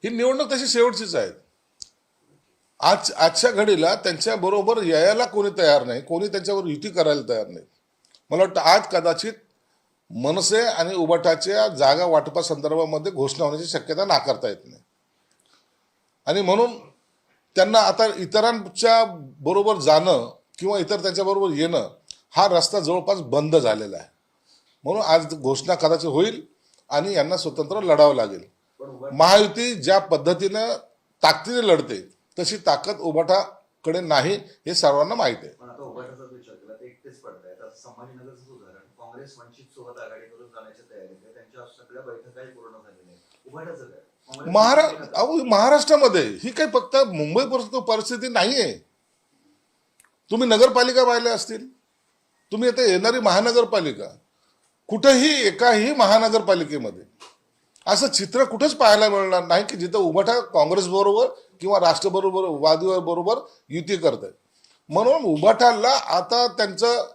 ही निवडणूक तशी शेवटचीच आहे. आजच्या घडीला त्यांच्या बरोबर यायला कोणी तयार नाही, कोणी त्यांच्यावर युती करायला तयार नाही. मला वाटतं आज कदाचित मनसे आणि उबाटाच्या जागा वाटपा संदर्भामध्ये घोषणा होण्याची शक्यता नाकारता येत नाही. आणि म्हणून त्यांना आता इतरांच्या बरोबर जाणं किंवा इतर त्यांच्याबरोबर येणं हा रस्ता जवळपास बंद झालेला आहे. म्हणून आज घोषणा कदाचित होईल आणि यांना स्वतंत्र लढावं लागेल. महायुती ज्या पद्धतीनं ताकदीने लढते तशी ताकद उबाटाकडे नाही हे सर्वांना माहिती आहे. पण आता उबाटाचा विचार केला तर एकटेच पडताय. आता संभाजीनगरचं उदाहरण, काँग्रेस वंचित सोबत आघाडी करून जाण्याची तयारी आहे, त्यांच्या सगळ्या बैठकाही पूर्ण झालेल्या आहेत. उबाटाचं काय? महाराष्ट्रामध्ये ही काही फक्त मुंबई परिस्थिती नाहीये. तुम्ही नगरपालिका पाहिल्या असतील, तुम्ही आता येणारी महानगरपालिका, कुठेही एकाही महानगरपालिकेमध्ये असं चित्र कुठेच पाहायला मिळणार नाही की जिथं उबाटा काँग्रेस बरोबर किंवा राष्ट्रवादी बरोबर युती करत आहे. म्हणून उबाटाला आता त्यांचं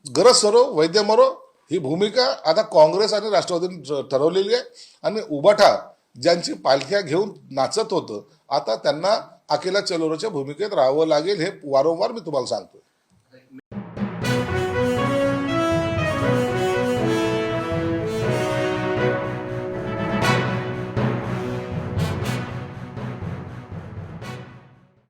गरज सरो वैद्य मरो ही भूमिका आता काँग्रेस आणि राष्ट्रवादीने ठरवलेली आहे. आणि उबाटा ज्यांची पालख्या घेऊन नाचत होतं आता त्यांना अकेला चलोराच्या भूमिकेत राहावं लागेल, हे वारंवार मी तुम्हाला सांगतो.